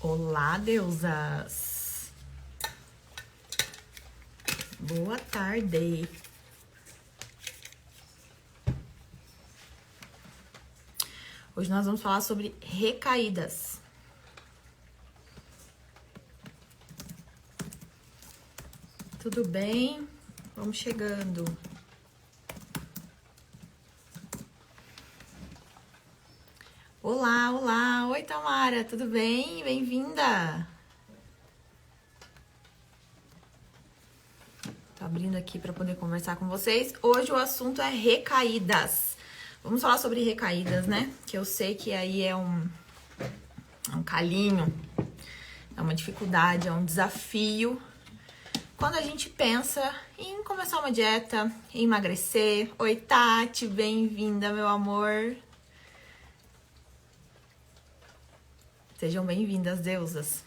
Olá, deusas! Boa tarde! Hoje nós vamos falar sobre recaídas. Tudo bem? Vamos chegando. Olá, olá! Oi, Tamara, tudo bem? Bem-vinda! Tô abrindo aqui para poder conversar com vocês. Hoje o assunto é recaídas. Vamos falar sobre recaídas, né? Que eu sei que aí é um calinho, é uma dificuldade, é um desafio. Quando a gente pensa em começar uma dieta, em emagrecer. Oi, Tati, bem-vinda, meu amor. Sejam bem-vindas, deusas.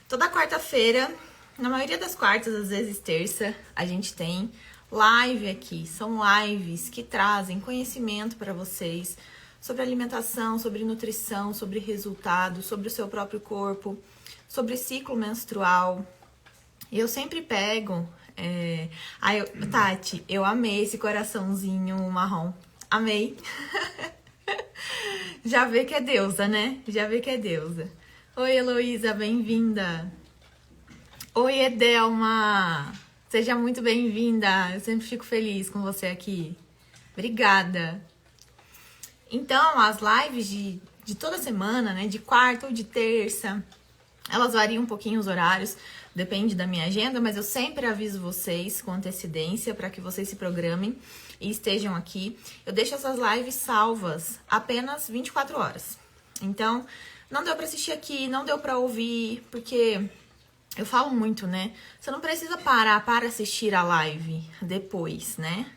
Toda quarta-feira, na maioria das quartas, às vezes terça, a gente tem live aqui. São lives que trazem conhecimento para vocês sobre alimentação, sobre nutrição, sobre resultado, sobre o seu próprio corpo, sobre ciclo menstrual. E eu sempre pego... Tati, eu amei esse coraçãozinho marrom. Amei. Já vê que é deusa, né? Já vê que é deusa. Oi, Heloísa, bem-vinda. Oi, Edelma. Seja muito bem-vinda. Eu sempre fico feliz com você aqui. Obrigada. Então, as lives de toda semana, né? De quarta ou de terça, elas variam um pouquinho os horários, depende da minha agenda, mas eu sempre aviso vocês com antecedência para que vocês se programem e estejam aqui. Eu deixo essas lives salvas apenas 24 horas. Então, não deu para assistir aqui, não deu para ouvir, porque eu falo muito, né? Você não precisa parar para assistir a live depois, né?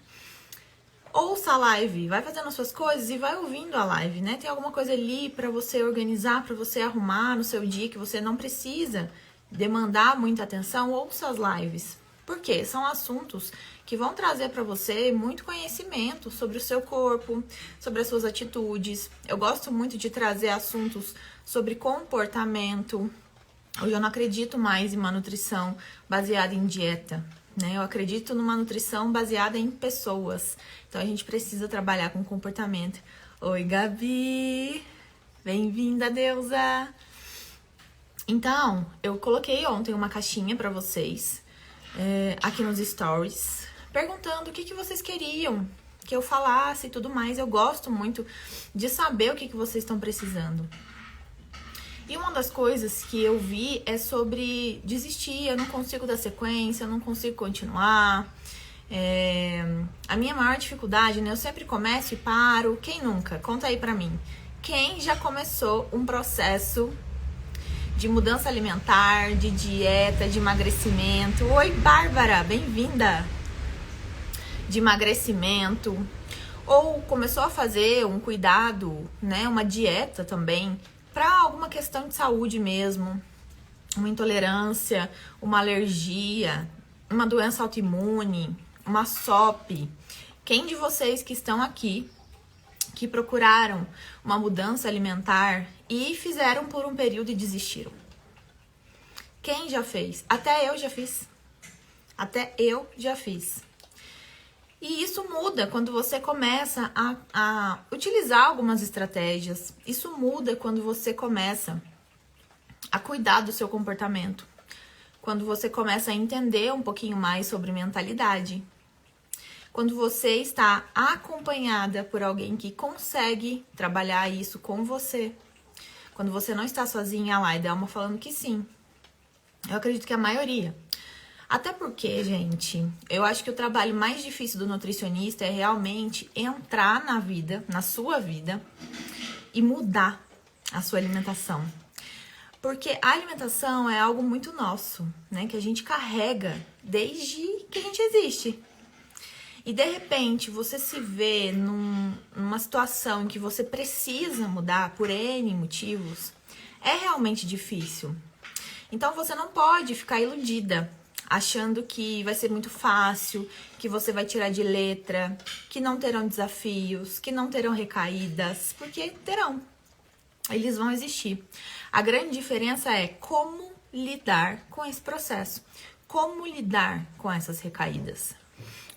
Ouça a live, vai fazendo as suas coisas e vai ouvindo a live, né? Tem alguma coisa ali para você organizar, para você arrumar no seu dia que você não precisa demandar muita atenção. Ouça as lives. Por quê? São assuntos que vão trazer para você muito conhecimento sobre o seu corpo, sobre as suas atitudes. Eu gosto muito de trazer assuntos sobre comportamento. Hoje eu não acredito mais em uma nutrição baseada em dieta, né? Eu acredito numa nutrição baseada em pessoas. Então a gente precisa trabalhar com comportamento. Oi, Gabi! Bem-vinda, deusa! Então, eu coloquei ontem uma caixinha para vocês, aqui nos stories, perguntando o que vocês queriam que eu falasse e tudo mais. Eu gosto muito de saber o que vocês estão precisando. E uma das coisas que eu vi é sobre desistir, eu não consigo dar sequência, eu não consigo continuar. A minha maior dificuldade, né? Eu sempre começo e paro. Quem nunca? Conta aí pra mim. Quem já começou um processo de mudança alimentar, de dieta, de emagrecimento? Oi, Bárbara, bem-vinda! De emagrecimento. Ou começou a fazer um cuidado, né? Uma dieta também, para alguma questão de saúde mesmo, uma intolerância, uma alergia, uma doença autoimune, uma SOP. Quem de vocês que estão aqui, que procuraram uma mudança alimentar e fizeram por um período e desistiram? Quem já fez? Até eu já fiz. Até eu já fiz. E isso muda quando você começa a utilizar algumas estratégias. Isso muda quando você começa a cuidar do seu comportamento. Quando você começa a entender um pouquinho mais sobre mentalidade. Quando você está acompanhada por alguém que consegue trabalhar isso com você. Quando você não está sozinha lá, e Delma falando que sim. Eu acredito que a maioria. Até porque, gente, eu acho que o trabalho mais difícil do nutricionista é realmente entrar na vida, na sua vida, e mudar a sua alimentação. Porque a alimentação é algo muito nosso, né? Que a gente carrega desde que a gente existe. E de repente você se vê numa situação em que você precisa mudar por N motivos, é realmente difícil. Então você não pode ficar iludida, achando que vai ser muito fácil, que você vai tirar de letra, que não terão desafios, que não terão recaídas, porque terão. Eles vão existir. A grande diferença é como lidar com esse processo. Como lidar com essas recaídas.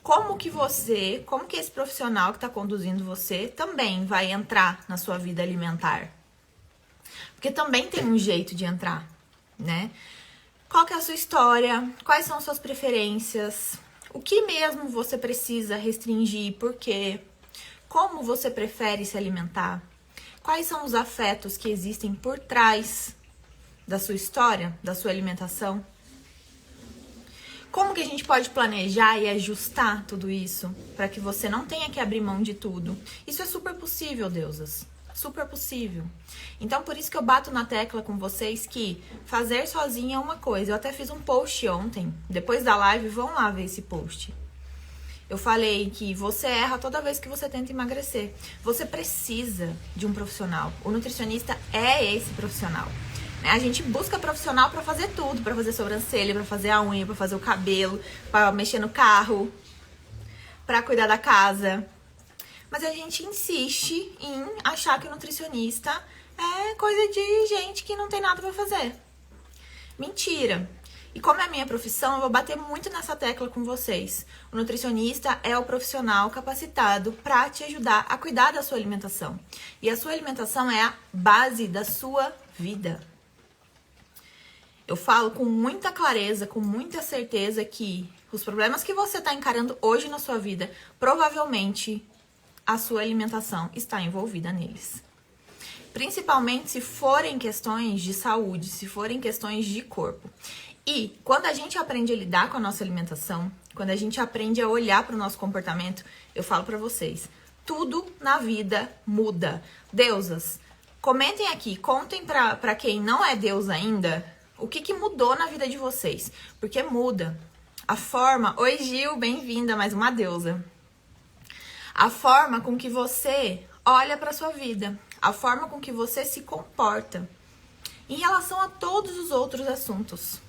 Como que esse profissional que está conduzindo você também vai entrar na sua vida alimentar? Porque também tem um jeito de entrar, né? Qual que é a sua história? Quais são as suas preferências? O que mesmo você precisa restringir? Por quê? Como você prefere se alimentar? Quais são os afetos que existem por trás da sua história, da sua alimentação? Como que a gente pode planejar e ajustar tudo isso para que você não tenha que abrir mão de tudo? Isso é super possível, deusas. Super possível. Então, por isso que eu bato na tecla com vocês que fazer sozinha é uma coisa. Eu até fiz um post ontem. Depois da live, vão lá ver esse post. Eu falei que você erra toda vez que você tenta emagrecer. Você precisa de um profissional. O nutricionista é esse profissional. A gente busca profissional para fazer tudo. Para fazer sobrancelha, para fazer a unha, para fazer o cabelo, para mexer no carro, para cuidar da casa. Mas a gente insiste em achar que o nutricionista é coisa de gente que não tem nada pra fazer. Mentira! E como é a minha profissão, eu vou bater muito nessa tecla com vocês. O nutricionista é o profissional capacitado pra te ajudar a cuidar da sua alimentação. E a sua alimentação é a base da sua vida. Eu falo com muita clareza, com muita certeza que os problemas que você tá encarando hoje na sua vida, provavelmente a sua alimentação está envolvida neles. Principalmente se forem questões de saúde, se forem questões de corpo. E quando a gente aprende a lidar com a nossa alimentação, quando a gente aprende a olhar para o nosso comportamento, eu falo para vocês, tudo na vida muda. Deusas, comentem aqui, contem para quem não é deus ainda, o que mudou na vida de vocês. Porque muda. A forma... Oi, Gil, bem-vinda, mais uma deusa. A forma com que você olha para sua vida, a forma com que você se comporta em relação a todos os outros assuntos.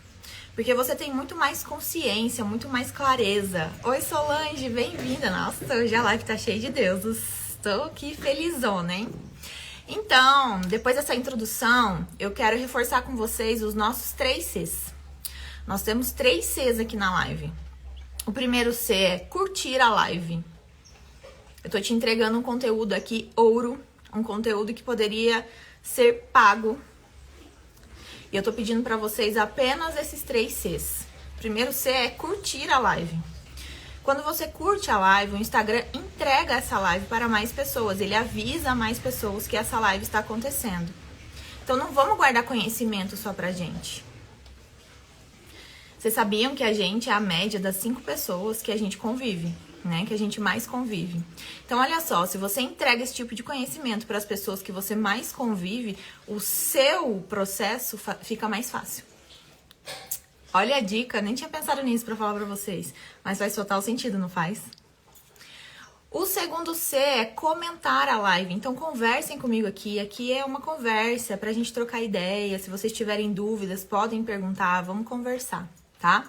Porque você tem muito mais consciência, muito mais clareza. Oi, Solange, bem-vinda. Nossa, hoje a live tá cheia de deuses. Estou aqui felizona, hein? Então, depois dessa introdução, eu quero reforçar com vocês os nossos 3 Cs. Nós temos 3 Cs aqui na live. O primeiro C é curtir a live. Eu tô te entregando um conteúdo aqui, ouro, um conteúdo que poderia ser pago. E eu tô pedindo pra vocês apenas esses 3 Cs. O primeiro C é curtir a live. Quando você curte a live, o Instagram entrega essa live para mais pessoas. Ele avisa mais pessoas que essa live está acontecendo. Então não vamos guardar conhecimento só pra gente. Vocês sabiam que a gente é a média das 5 pessoas que a gente convive, né? Que a gente mais convive. Então, olha só, se você entrega esse tipo de conhecimento para as pessoas que você mais convive, o seu processo fica mais fácil. Olha a dica, nem tinha pensado nisso para falar para vocês, mas faz total sentido, não faz? O segundo C é comentar a live. Então, conversem comigo aqui. Aqui é uma conversa pra gente trocar ideia. Se vocês tiverem dúvidas, podem perguntar, vamos conversar, tá?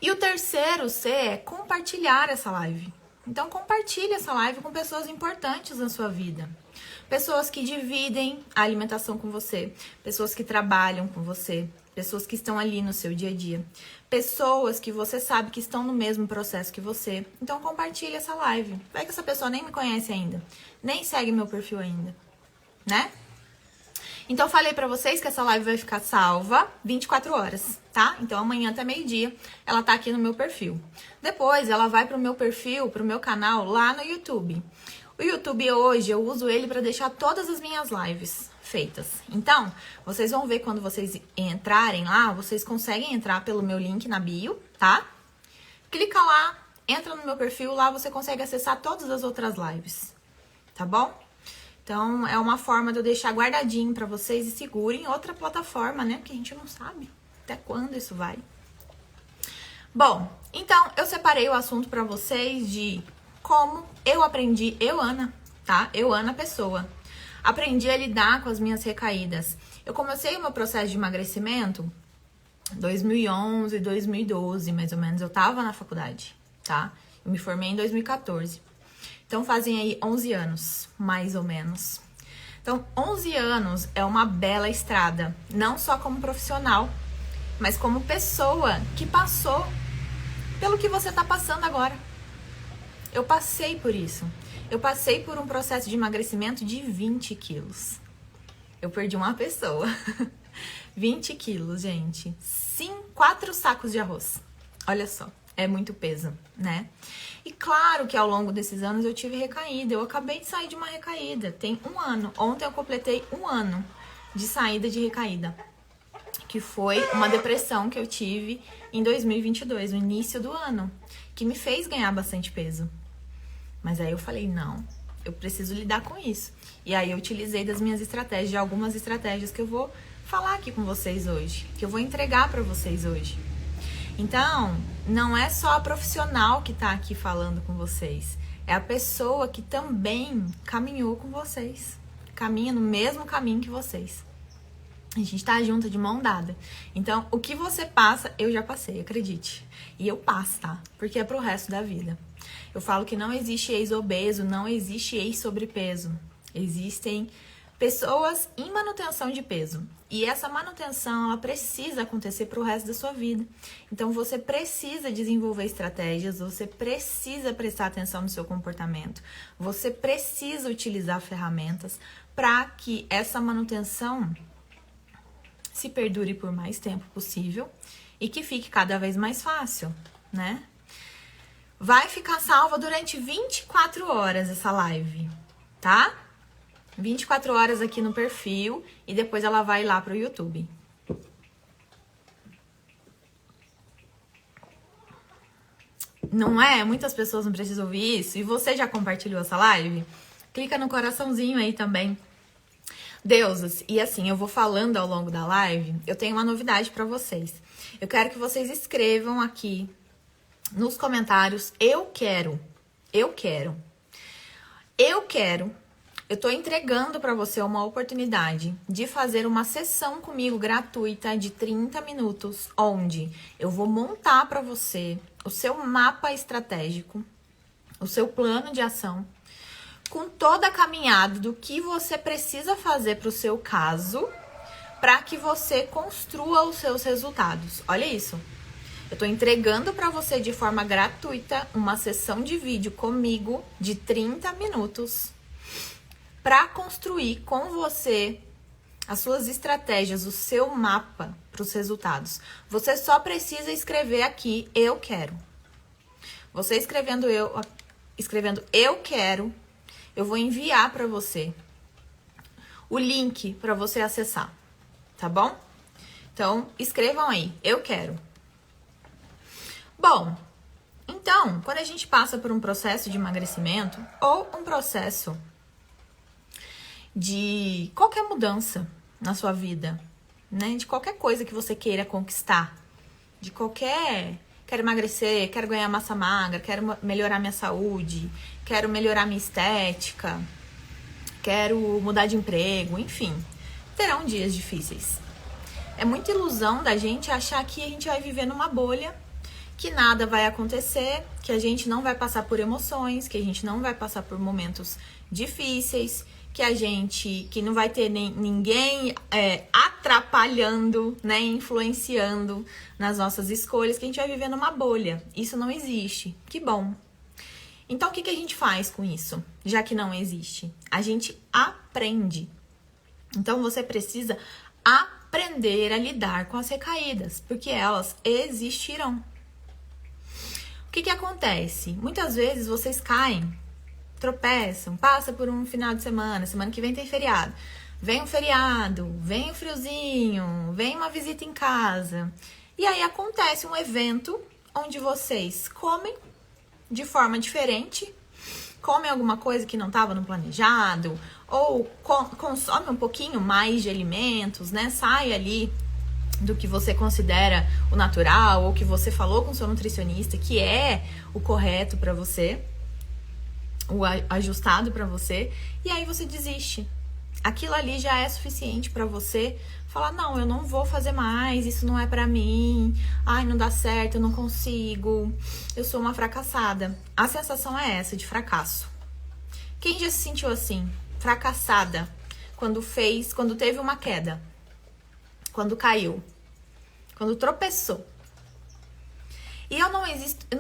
E o terceiro C é compartilhar essa live. Então, compartilhe essa live com pessoas importantes na sua vida. Pessoas que dividem a alimentação com você. Pessoas que trabalham com você. Pessoas que estão ali no seu dia a dia. Pessoas que você sabe que estão no mesmo processo que você. Então, compartilhe essa live. Vai que essa pessoa nem me conhece ainda. Nem segue meu perfil ainda. Né? Então, eu falei pra vocês que essa live vai ficar salva 24 horas, tá? Então, amanhã até meio-dia, ela tá aqui no meu perfil. Depois, ela vai pro meu perfil, pro meu canal lá no YouTube. O YouTube hoje, eu uso ele pra deixar todas as minhas lives feitas. Então, vocês vão ver quando vocês entrarem lá, vocês conseguem entrar pelo meu link na bio, tá? Clica lá, entra no meu perfil, lá você consegue acessar todas as outras lives, tá bom? Então, é uma forma de eu deixar guardadinho pra vocês e seguro em outra plataforma, né? Porque a gente não sabe até quando isso vai. Bom, então, eu separei o assunto pra vocês de como eu aprendi, Ana, tá? Ana pessoa. Aprendi a lidar com as minhas recaídas. Eu comecei o meu processo de emagrecimento em 2011, 2012, mais ou menos. Eu tava na faculdade, tá? Eu me formei em 2014. Então, fazem aí 11 anos, mais ou menos. Então, 11 anos é uma bela estrada, não só como profissional, mas como pessoa que passou pelo que você está passando agora. Eu passei por isso. Eu passei por um processo de emagrecimento de 20 quilos. Eu perdi uma pessoa. 20 quilos, gente. 4 sacos de arroz. Olha só, é muito peso, né? E claro que ao longo desses anos eu tive recaída. Eu acabei de sair de uma recaída. Tem 1 ano. Ontem eu completei 1 ano de saída de recaída. Que foi uma depressão que eu tive em 2022, no início do ano. Que me fez ganhar bastante peso. Mas aí eu falei, não, eu preciso lidar com isso. E aí eu utilizei das minhas estratégias, de algumas estratégias que eu vou falar aqui com vocês hoje. Que eu vou entregar pra vocês hoje. Então, não é só a profissional que tá aqui falando com vocês. É a pessoa que também caminhou com vocês. Caminha no mesmo caminho que vocês. A gente tá junto de mão dada. Então, o que você passa, eu já passei, acredite. E eu passo, tá? Porque é pro resto da vida. Eu falo que não existe ex-obeso, não existe ex-sobrepeso. Existem pessoas em manutenção de peso. E essa manutenção, ela precisa acontecer pro resto da sua vida. Então, você precisa desenvolver estratégias, você precisa prestar atenção no seu comportamento. Você precisa utilizar ferramentas para que essa manutenção se perdure por mais tempo possível e que fique cada vez mais fácil, né? Vai ficar salva durante 24 horas essa live, tá? 24 horas aqui no perfil e depois ela vai lá pro YouTube. Não é? Muitas pessoas não precisam ouvir isso. E você já compartilhou essa live? Clica no coraçãozinho aí também. Deusas, e assim, eu vou falando ao longo da live, eu tenho uma novidade pra vocês. Eu quero que vocês escrevam aqui nos comentários, eu quero. Eu tô entregando pra você uma oportunidade de fazer uma sessão comigo gratuita de 30 minutos, onde eu vou montar pra você o seu mapa estratégico, o seu plano de ação, com toda a caminhada do que você precisa fazer pro seu caso, para que você construa os seus resultados. Olha isso. Eu tô entregando para você de forma gratuita uma sessão de vídeo comigo de 30 minutos para construir com você as suas estratégias, o seu mapa para os resultados. Você só precisa escrever aqui, eu quero. Você escrevendo eu quero, eu vou enviar para você o link para você acessar, tá bom? Então, escrevam aí, eu quero. Bom, então, quando a gente passa por um processo de emagrecimento ou um processo de qualquer mudança na sua vida, né? De qualquer coisa que você queira conquistar, quero emagrecer, quero ganhar massa magra, quero melhorar minha saúde, quero melhorar minha estética, quero mudar de emprego, enfim, terão dias difíceis. É muita ilusão da gente achar que a gente vai viver numa bolha, que nada vai acontecer, que a gente não vai passar por emoções, que a gente não vai passar por momentos difíceis, que não vai ter ninguém atrapalhando, né, influenciando nas nossas escolhas, que a gente vai viver numa bolha. Isso não existe. Que bom. Então, o que a gente faz com isso? Já que não existe, a gente aprende. Então, você precisa aprender a lidar com as recaídas, porque elas existirão. O que acontece? Muitas vezes vocês caem, tropeçam, passa por um final de semana que vem tem feriado. Vem um feriado, vem um friozinho, vem uma visita em casa. E aí acontece um evento onde vocês comem de forma diferente, comem alguma coisa que não estava no planejado, ou consome um pouquinho mais de alimentos, né? Sai ali do que você considera o natural, ou que você falou com o seu nutricionista que é o correto para você, o ajustado para você, e aí você desiste. Aquilo ali já é suficiente para você falar, não, eu não vou fazer mais, isso não é para mim, ai, não dá certo, eu não consigo, eu sou uma fracassada. A sensação é essa, de fracasso. Quem já se sentiu assim, fracassada, quando teve uma queda, quando caiu, quando tropeçou. E eu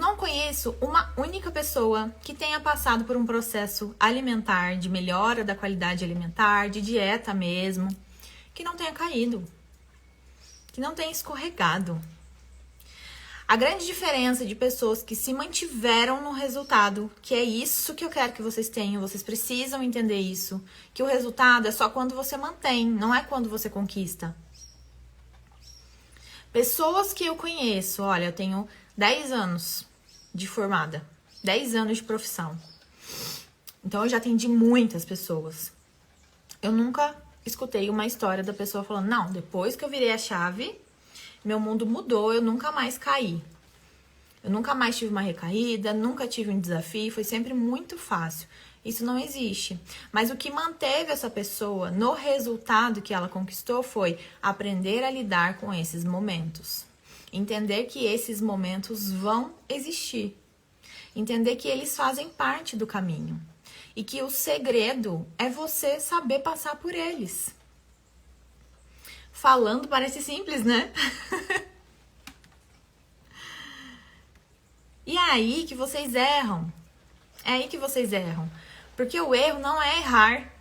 não conheço uma única pessoa que tenha passado por um processo alimentar, de melhora da qualidade alimentar, de dieta mesmo, que não tenha caído, que não tenha escorregado. A grande diferença de pessoas que se mantiveram no resultado, que é isso que eu quero que vocês tenham, vocês precisam entender isso, que o resultado é só quando você mantém, não é quando você conquista. Pessoas que eu conheço, olha, eu tenho 10 anos de formada, 10 anos de profissão. Então eu já atendi muitas pessoas. Eu nunca escutei uma história da pessoa falando, não, depois que eu virei a chave, meu mundo mudou, eu nunca mais caí. Eu nunca mais tive uma recaída, nunca tive um desafio, foi sempre muito fácil. Isso não existe. Mas o que manteve essa pessoa no resultado que ela conquistou foi aprender a lidar com esses momentos. Entender que esses momentos vão existir. Entender que eles fazem parte do caminho. E que o segredo é você saber passar por eles. Falando parece simples, né? E é aí que vocês erram. É aí que vocês erram. Porque o erro não é errar.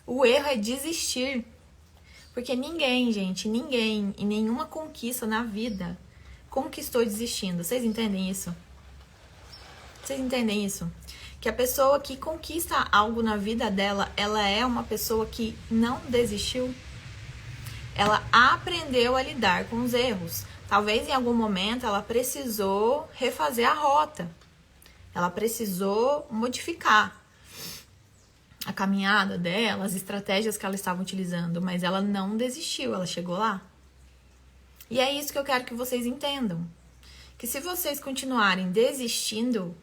O erro é desistir. Porque ninguém, gente, ninguém e nenhuma conquista na vida conquistou desistindo. Vocês entendem isso? Vocês entendem isso? Que a pessoa que conquista algo na vida dela, ela é uma pessoa que não desistiu. Ela aprendeu a lidar com os erros. Talvez em algum momento ela precisou refazer a rota. Ela precisou modificar a caminhada dela, as estratégias que ela estava utilizando, mas ela não desistiu, ela chegou lá. E é isso que eu quero que vocês entendam. Que se vocês continuarem desistindo,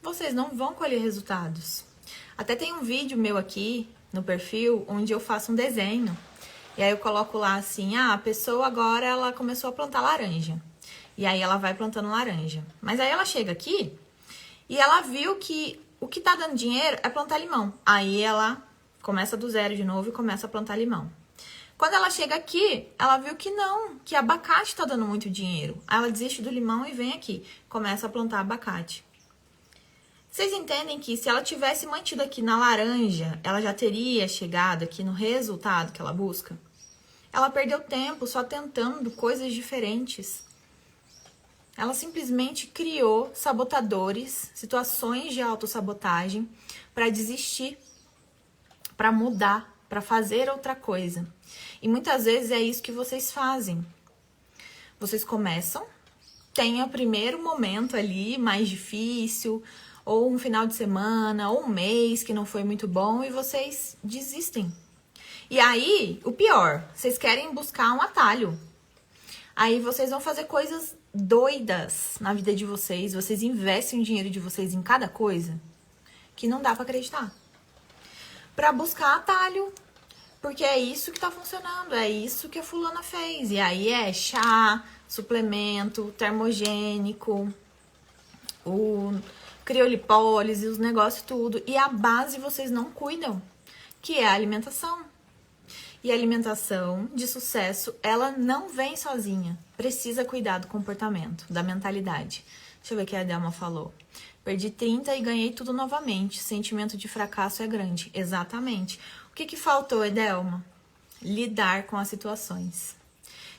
vocês não vão colher resultados. Até tem um vídeo meu aqui no perfil, onde eu faço um desenho. E aí eu coloco lá assim, a pessoa agora ela começou a plantar laranja. E aí ela vai plantando laranja. Mas aí ela chega aqui e ela viu que o que tá dando dinheiro é plantar limão. Aí ela começa do zero de novo e começa a plantar limão. Quando ela chega aqui, ela viu que não, que abacate tá dando muito dinheiro. Aí ela desiste do limão e vem aqui, começa a plantar abacate. Vocês entendem que se ela tivesse mantido aqui na laranja, ela já teria chegado aqui no resultado que ela busca? Ela perdeu tempo só tentando coisas diferentes. Ela simplesmente criou sabotadores, situações de autossabotagem para desistir, para mudar, para fazer outra coisa. E muitas vezes é isso que vocês fazem. Vocês começam, tem o primeiro momento ali mais difícil, ou um final de semana, ou um mês que não foi muito bom e vocês desistem. E aí, o pior, vocês querem buscar um atalho. Aí vocês vão fazer coisas doidas na vida de vocês. Vocês investem o dinheiro de vocês em cada coisa que não dá pra acreditar. Pra buscar atalho. Porque é isso que tá funcionando. É isso que a fulana fez. E aí é chá, suplemento, termogênico, o criolipólise, os negócios tudo. E a base vocês não cuidam, que é a alimentação. E a alimentação de sucesso, ela não vem sozinha. Precisa cuidar do comportamento, da mentalidade. Deixa eu ver o que a Adelma falou. Perdi 30 e ganhei tudo novamente. Sentimento de fracasso é grande. Exatamente. O que faltou, Adelma? Lidar com as situações.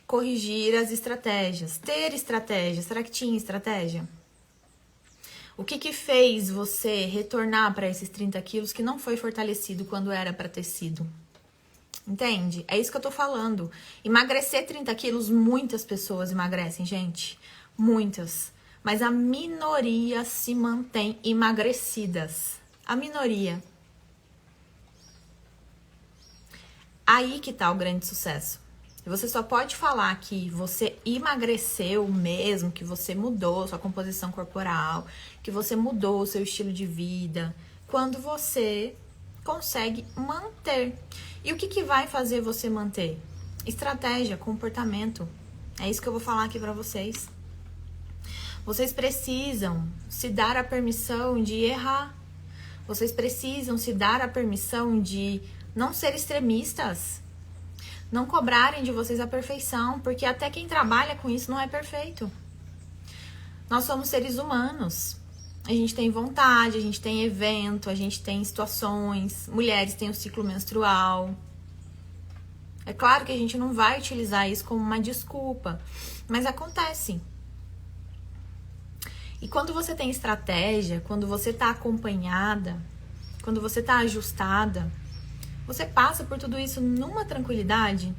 Corrigir as estratégias. Ter estratégia. Será que tinha estratégia? O que fez você retornar para esses 30 quilos que não foi fortalecido quando era para ter sido? Entende? É isso que eu tô falando. Emagrecer 30 quilos, muitas pessoas emagrecem, gente. Muitas. Mas a minoria se mantém emagrecidas. A minoria. Aí que tá o grande sucesso. Você só pode falar que você emagreceu mesmo, que você mudou sua composição corporal, que você mudou o seu estilo de vida, quando você consegue manter. E o que vai fazer você manter? Estratégia, comportamento. É isso que eu vou falar aqui pra vocês. Vocês precisam se dar a permissão de errar. Vocês precisam se dar a permissão de Não ser extremistas. Não cobrarem de vocês a perfeição, porque até quem trabalha com isso não é perfeito. Nós somos seres humanos. A gente tem vontade, a gente tem evento, a gente tem situações. Mulheres têm o ciclo menstrual. É claro que a gente não vai utilizar isso como uma desculpa, mas acontece. E quando você tem estratégia, quando você tá acompanhada, quando você tá ajustada, você passa por tudo isso numa tranquilidade.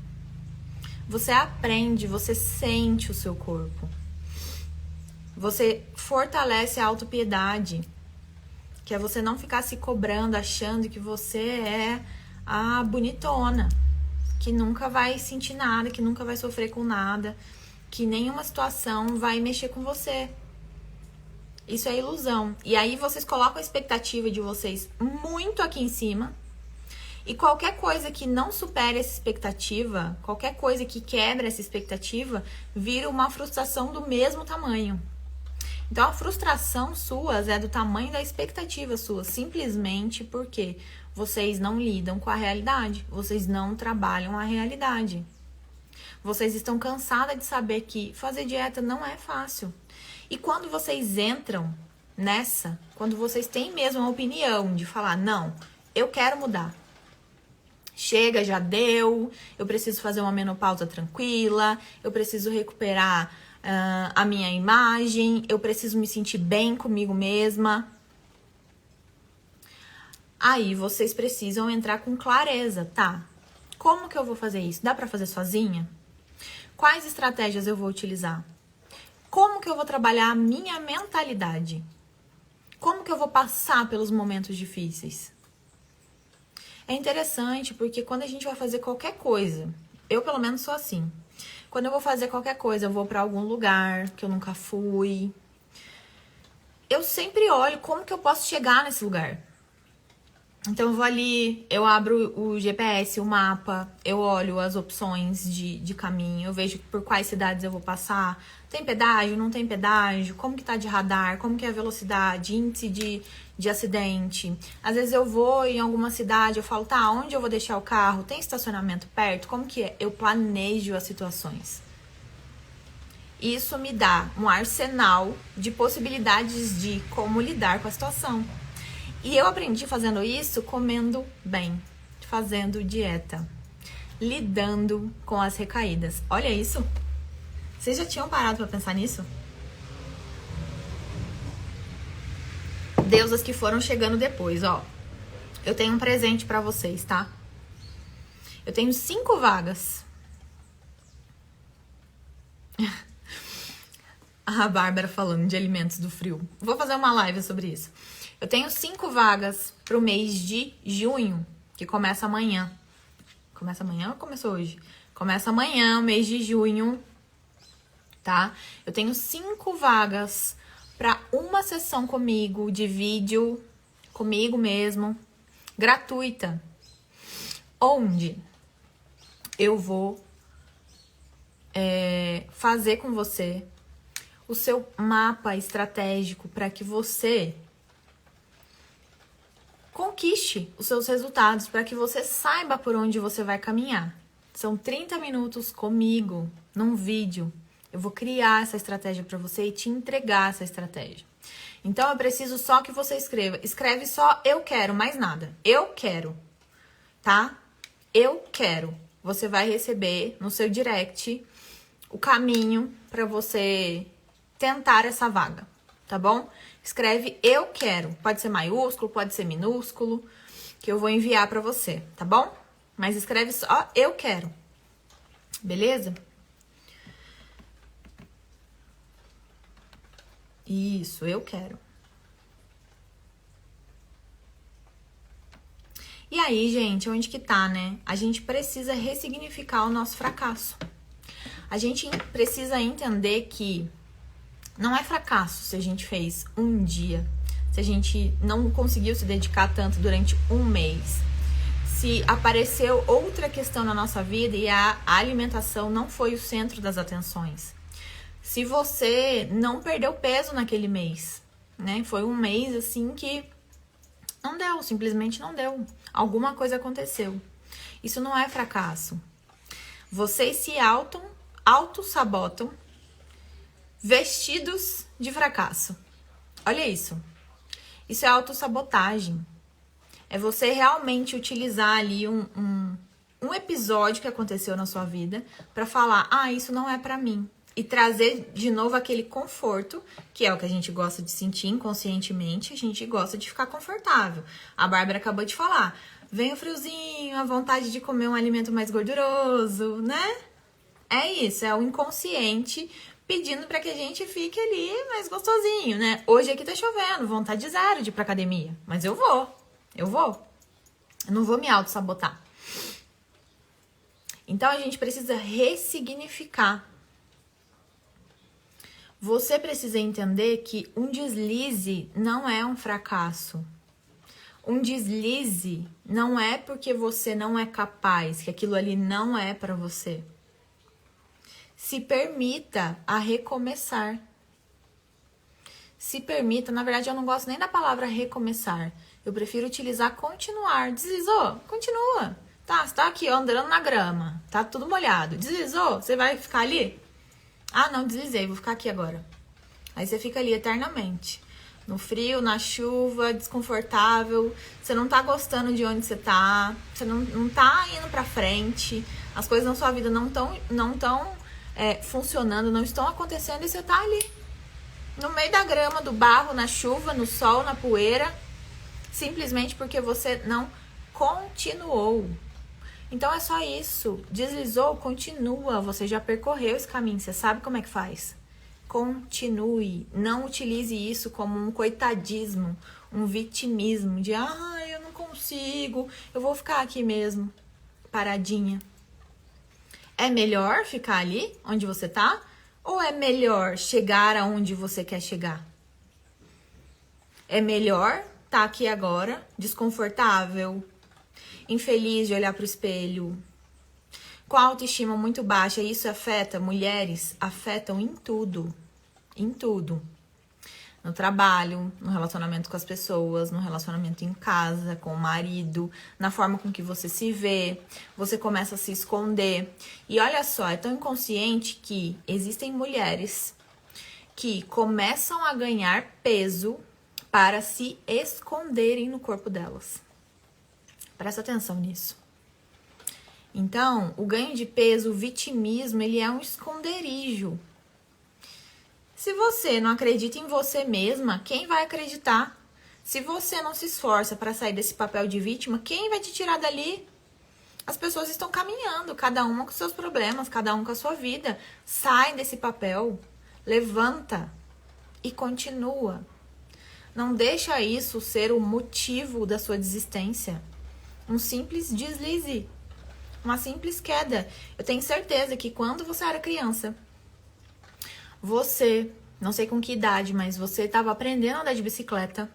Você aprende, você sente o seu corpo. Você fortalece a autopiedade, que é você não ficar se cobrando, achando que você é a bonitona, que nunca vai sentir nada, que nunca vai sofrer com nada, que nenhuma situação vai mexer com você. Isso é ilusão. E aí vocês colocam a expectativa de vocês muito aqui em cima, e qualquer coisa que não supere essa expectativa, qualquer coisa que quebre essa expectativa, vira uma frustração do mesmo tamanho. Então a frustração sua é do tamanho da expectativa sua, simplesmente porque vocês não lidam com a realidade, vocês não trabalham a realidade. Vocês estão cansadas de saber que fazer dieta não é fácil. E quando vocês entram nessa, quando vocês têm mesmo a opinião de falar, não, eu quero mudar. Chega, já deu, eu preciso fazer uma menopausa tranquila, eu preciso recuperar a minha imagem, eu preciso me sentir bem comigo mesma. Aí vocês precisam entrar com clareza, tá? Como que eu vou fazer isso? Dá pra fazer sozinha? Quais estratégias eu vou utilizar? Como que eu vou trabalhar a minha mentalidade? Como que eu vou passar pelos momentos difíceis? É interessante porque quando a gente vai fazer qualquer coisa, eu pelo menos sou assim. Quando eu vou fazer qualquer coisa, eu vou pra algum lugar que eu nunca fui. Eu sempre olho como que eu posso chegar nesse lugar. Então eu vou ali, eu abro o GPS, o mapa, eu olho as opções de caminho, eu vejo por quais cidades eu vou passar. Tem pedágio, não tem pedágio, como que tá de radar, como que é a velocidade, índice de acidente. Às vezes eu vou em alguma cidade, eu falo, tá, onde eu vou deixar o carro? Tem estacionamento perto? Como que é? Eu planejo as situações. Isso me dá um arsenal de possibilidades de como lidar com a situação. E eu aprendi fazendo isso comendo bem, fazendo dieta, lidando com as recaídas. Olha isso. Vocês já tinham parado pra pensar nisso? Deusas que foram chegando depois, ó. Eu tenho um presente pra vocês, tá? Eu tenho 5 vagas. A Bárbara falando de alimentos do frio. Vou fazer uma live sobre isso. Eu tenho 5 vagas pro mês de junho, que começa amanhã. Começa amanhã ou começou hoje? Começa amanhã, o mês de junho, tá? Eu tenho 5 vagas para uma sessão comigo de vídeo, comigo mesmo, gratuita. Onde eu vou fazer com você o seu mapa estratégico para que você conquiste os seus resultados, para que você saiba por onde você vai caminhar. São 30 minutos comigo, num vídeo. Eu vou criar essa estratégia para você e te entregar essa estratégia. Então, eu preciso só que você escreva. Escreve só eu quero, mais nada. Eu quero, tá? Eu quero. Você vai receber no seu direct o caminho para você tentar essa vaga, tá bom? Escreve eu quero. Pode ser maiúsculo, pode ser minúsculo, que eu vou enviar pra você, tá bom? Mas escreve só eu quero. Beleza? Isso, eu quero. E aí, gente, onde que tá, né? A gente precisa ressignificar o nosso fracasso. A gente precisa entender que não é fracasso se a gente fez um dia, se a gente não conseguiu se dedicar tanto durante um mês, se apareceu outra questão na nossa vida e a alimentação não foi o centro das atenções, se você não perdeu peso naquele mês, né? Foi um mês assim que Não deu, simplesmente não deu. Alguma coisa aconteceu. Isso não é fracasso. Vocês se auto-sabotam vestidos de fracasso. Olha isso. Isso é autossabotagem. É você realmente utilizar ali um episódio que aconteceu na sua vida para falar, isso não é pra mim. E trazer de novo aquele conforto, que é o que a gente gosta de sentir inconscientemente, a gente gosta de ficar confortável. A Bárbara acabou de falar, vem o friozinho, a vontade de comer um alimento mais gorduroso, né? É isso, é o inconsciente pedindo para que a gente fique ali mais gostosinho, né? Hoje aqui tá chovendo, vontade zero de ir pra academia, mas eu vou. Eu não vou me auto-sabotar. Então, a gente precisa ressignificar. Você precisa entender que um deslize não é um fracasso. Um deslize não é porque você não é capaz, que aquilo ali não é para você. Se permita a recomeçar. Se permita, na verdade eu não gosto nem da palavra recomeçar. Eu prefiro utilizar continuar. Deslizou? Continua. Tá, você tá aqui ó, andando na grama. Tá tudo molhado. Deslizou? Você vai ficar ali? Não, deslizei. Vou ficar aqui agora. Aí você fica ali eternamente. No frio, na chuva, desconfortável. Você não tá gostando de onde você tá. Você não tá indo pra frente. As coisas na sua vida não tão funcionando, não estão acontecendo e você tá ali. No meio da grama, do barro, na chuva, no sol, na poeira. Simplesmente porque você não continuou. Então é só isso. Deslizou, continua. Você já percorreu esse caminho. Você sabe como é que faz. Continue. Não utilize isso como um coitadismo, um vitimismo de eu não consigo, eu vou ficar aqui mesmo, paradinha. É melhor ficar ali onde você tá? Ou é melhor chegar aonde você quer chegar? É melhor tá aqui agora, desconfortável, infeliz de olhar pro espelho, com a autoestima muito baixa. Isso afeta mulheres, afetam em tudo. Em tudo. No trabalho, no relacionamento com as pessoas, no relacionamento em casa, com o marido, na forma com que você se vê, você começa a se esconder. E olha só, é tão inconsciente que existem mulheres que começam a ganhar peso para se esconderem no corpo delas. Presta atenção nisso. Então, o ganho de peso, o vitimismo, ele é um esconderijo. Se você não acredita em você mesma, quem vai acreditar? Se você não se esforça para sair desse papel de vítima, quem vai te tirar dali? As pessoas estão caminhando, cada uma com seus problemas, cada um com a sua vida. Sai desse papel, levanta e continua. Não deixa isso ser o motivo da sua desistência. Um simples deslize, uma simples queda. Eu tenho certeza que quando você era criança, você, não sei com que idade, mas você estava aprendendo a andar de bicicleta.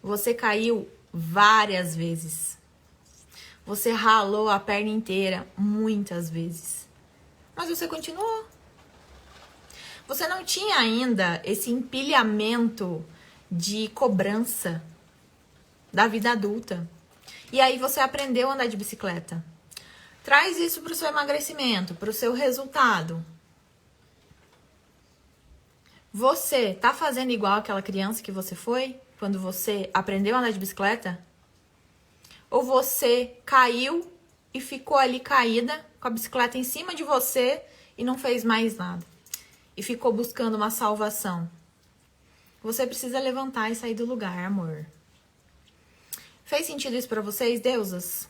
Você caiu várias vezes. Você ralou a perna inteira muitas vezes. Mas você continuou. Você não tinha ainda esse empilhamento de cobrança da vida adulta. E aí você aprendeu a andar de bicicleta. Traz isso para o seu emagrecimento, para o seu resultado. Você tá fazendo igual aquela criança que você foi quando você aprendeu a andar de bicicleta? Ou você caiu e ficou ali caída com a bicicleta em cima de você e não fez mais nada? E ficou buscando uma salvação? Você precisa levantar e sair do lugar, amor. Fez sentido isso pra vocês, deusas?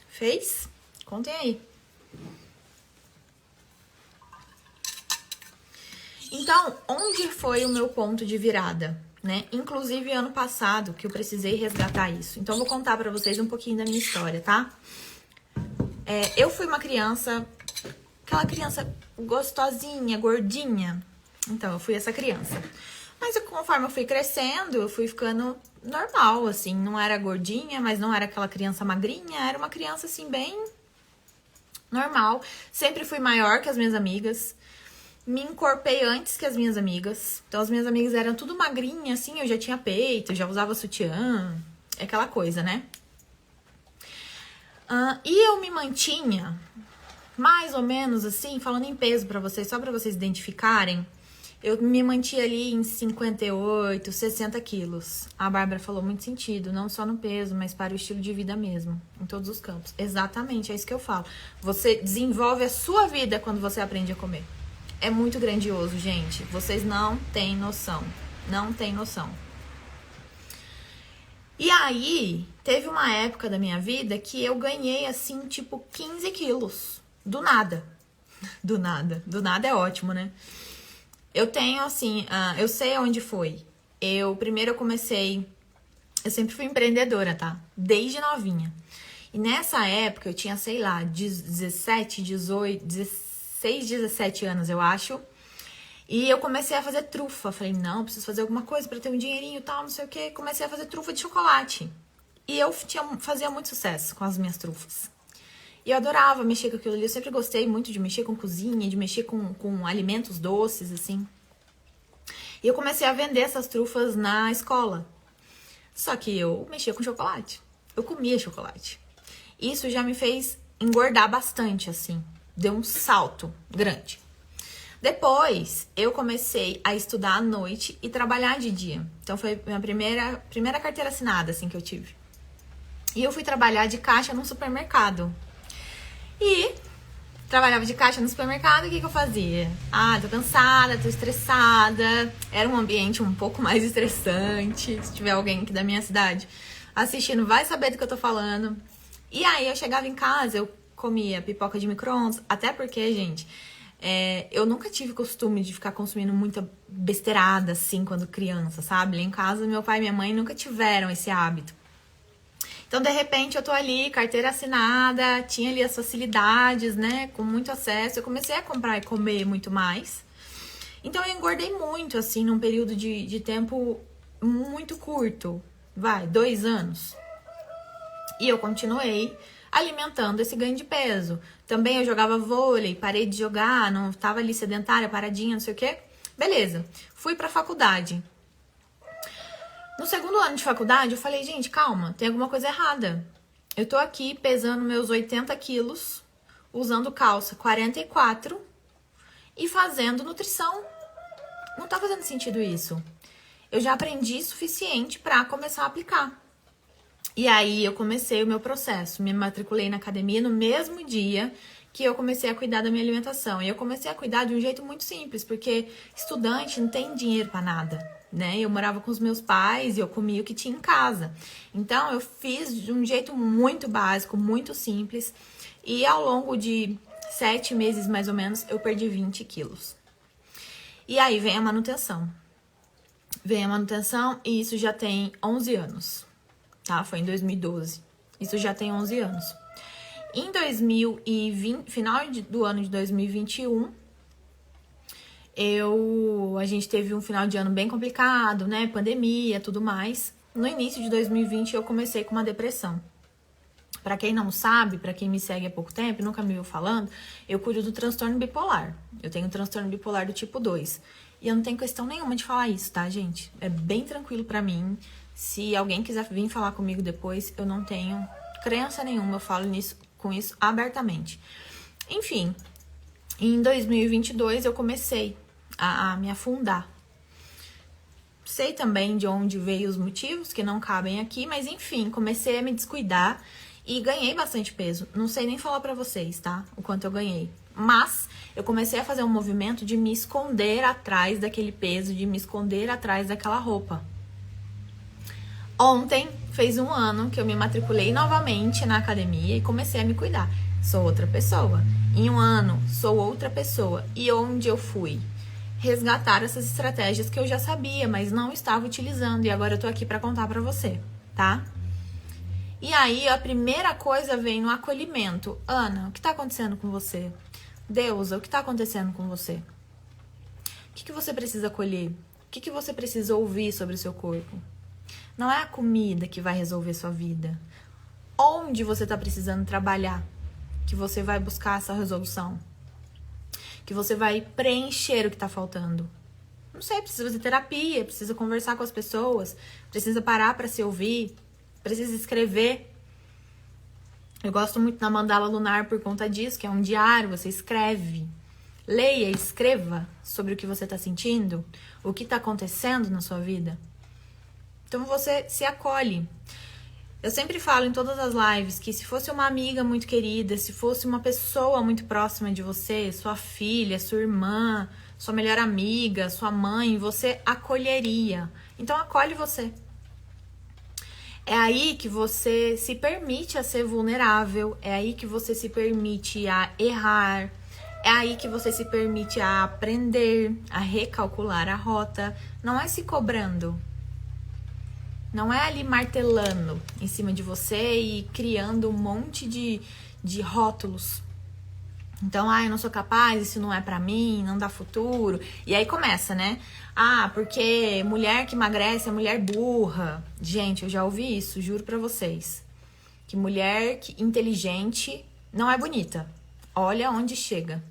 Fez? Contem aí. Então, onde foi o meu ponto de virada, né? Inclusive, ano passado, que eu precisei resgatar isso. Então, vou contar pra vocês um pouquinho da minha história, tá? Eu fui uma criança, aquela criança gostosinha, gordinha. Então, eu fui essa criança. Mas conforme eu fui crescendo, eu fui ficando normal, assim. Não era gordinha, mas não era aquela criança magrinha. Era uma criança, assim, bem normal. Sempre fui maior que as minhas amigas. Me encorpei antes que as minhas amigas. Então, as minhas amigas eram tudo magrinha, assim, eu já tinha peito, já usava sutiã, aquela coisa, né? E eu me mantinha, mais ou menos assim, falando em peso pra vocês, só pra vocês identificarem, eu me mantinha ali em 58, 60 quilos. A Bárbara falou muito sentido, não só no peso, mas para o estilo de vida mesmo, em todos os campos. Exatamente, é isso que eu falo. Você desenvolve a sua vida quando você aprende a comer. É muito grandioso, gente. Vocês não têm noção. Não têm noção. E aí, teve uma época da minha vida que eu ganhei, assim, tipo, 15 quilos. Do nada. Do nada. Do nada é ótimo, né? Eu tenho, assim, eu sei onde foi. Primeiro eu comecei... Eu sempre fui empreendedora, tá? Desde novinha. E nessa época eu tinha, sei lá, 17, 18, 16, 17 anos, eu acho. E eu comecei a fazer trufa. Falei, não, preciso fazer alguma coisa pra ter um dinheirinho e tal, não sei o quê. Comecei a fazer trufa de chocolate. E eu fazia muito sucesso com as minhas trufas. E eu adorava mexer com aquilo ali. Eu sempre gostei muito de mexer com cozinha, de mexer com alimentos doces, assim. E eu comecei a vender essas trufas na escola. Só que eu mexia com chocolate. Eu comia chocolate. Isso já me fez engordar bastante, assim. Deu um salto grande. Depois, eu comecei a estudar à noite e trabalhar de dia. Então, foi a minha primeira carteira assinada, assim, que eu tive. E eu fui trabalhar de caixa num supermercado. E trabalhava de caixa no supermercado, o que eu fazia? Tô cansada, tô estressada. Era um ambiente um pouco mais estressante. Se tiver alguém aqui da minha cidade assistindo, vai saber do que eu tô falando. E aí, eu chegava em casa, eu comia pipoca de micro-ondas. Até porque, gente, eu nunca tive costume de ficar consumindo muita besteirada, assim, quando criança, sabe? Lá em casa, meu pai e minha mãe nunca tiveram esse hábito. Então, de repente, eu tô ali, carteira assinada, tinha ali as facilidades, né? Com muito acesso. Eu comecei a comprar e comer muito mais. Então, eu engordei muito, assim, num período de tempo muito curto. 2 anos. E eu continuei alimentando esse ganho de peso. Também eu jogava vôlei, parei de jogar, não tava ali sedentária, paradinha, não sei o quê. Beleza. Fui pra faculdade. No segundo ano de faculdade, eu falei, gente, calma, tem alguma coisa errada. Eu tô aqui pesando meus 80 quilos, usando calça 44 e fazendo nutrição. Não tá fazendo sentido isso. Eu já aprendi suficiente pra começar a aplicar. E aí eu comecei o meu processo. Me matriculei na academia no mesmo dia que eu comecei a cuidar da minha alimentação. E eu comecei a cuidar de um jeito muito simples, porque estudante não tem dinheiro pra nada, né? Eu morava com os meus pais e eu comia o que tinha em casa. Então, eu fiz de um jeito muito básico, muito simples. E ao longo de 7 meses, mais ou menos, eu perdi 20 quilos. E aí vem a manutenção. Vem a manutenção e isso já tem 11 anos, tá? Foi em 2012. Isso já tem 11 anos. Em 2020, final do ano de 2021, a gente teve um final de ano bem complicado, né? Pandemia, tudo mais. No início de 2020, eu comecei com uma depressão. Pra quem não sabe, pra quem me segue há pouco tempo, nunca me viu falando, eu cuido do transtorno bipolar. Eu tenho transtorno bipolar do tipo 2. E eu não tenho questão nenhuma de falar isso, tá, gente? É bem tranquilo pra mim. Se alguém quiser vir falar comigo depois, eu não tenho crença nenhuma. Eu falo com isso abertamente. Enfim, em 2022 eu comecei a me afundar. Sei também de onde veio os motivos, que não cabem aqui, mas enfim, comecei a me descuidar e ganhei bastante peso. Não sei nem falar pra vocês, tá? O quanto eu ganhei. Mas eu comecei a fazer um movimento de me esconder atrás daquele peso, de me esconder atrás daquela roupa. Ontem fez 1 ano que eu me matriculei novamente na academia e comecei a me cuidar. Sou outra pessoa. Em 1 ano, sou outra pessoa. E onde eu fui? Resgatar essas estratégias que eu já sabia, mas não estava utilizando. E agora eu tô aqui pra contar pra você, tá? E aí, a primeira coisa vem no acolhimento. Ana, o que tá acontecendo com você? Deusa, o que tá acontecendo com você? O que você precisa acolher? O que você precisa ouvir sobre o seu corpo? Não é a comida que vai resolver sua vida. Onde você tá precisando trabalhar? Que você vai buscar essa resolução. que você vai preencher o que tá faltando. Não sei, precisa fazer terapia, precisa conversar com as pessoas, precisa parar pra se ouvir, precisa escrever. Eu gosto muito da mandala lunar por conta disso, que é um diário, você escreve. Leia, escreva sobre o que você tá sentindo, o que tá acontecendo na sua vida. Então você se acolhe. Eu sempre falo em todas as lives que se fosse uma amiga muito querida, se fosse uma pessoa muito próxima de você, sua filha, sua irmã, sua melhor amiga, sua mãe, você acolheria. Então acolhe você. É aí que você se permite a ser vulnerável, é aí que você se permite a errar, é aí que você se permite a aprender, a recalcular a rota. Não é se cobrando. Não é ali martelando em cima de você e criando um monte de rótulos. Então, eu não sou capaz, isso não é pra mim, não dá futuro. E aí começa, né? Porque mulher que emagrece é mulher burra. Gente, eu já ouvi isso, juro pra vocês. Que mulher inteligente não é bonita. Olha onde chega.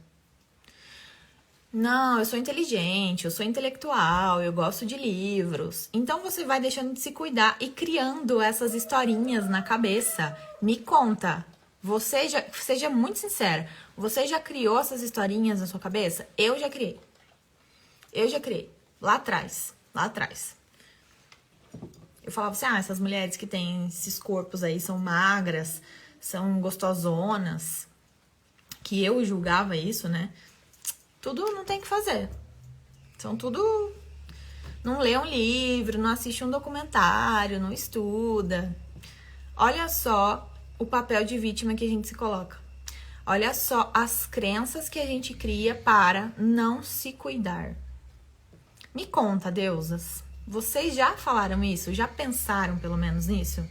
Não, eu sou inteligente, eu sou intelectual, eu gosto de livros. Então você vai deixando de se cuidar e criando essas historinhas na cabeça. Me conta. Seja muito sincera. Você já criou essas historinhas na sua cabeça? Eu já criei. Lá atrás. Eu falava assim, essas mulheres que têm esses corpos aí são magras, são gostosonas. Que eu julgava isso, né? Tudo não tem que fazer. São tudo... Não lê um livro, não assiste um documentário, não estuda. Olha só o papel de vítima que a gente se coloca. Olha só as crenças que a gente cria para não se cuidar. Me conta, deusas. Vocês já falaram isso? Já pensaram pelo menos nisso?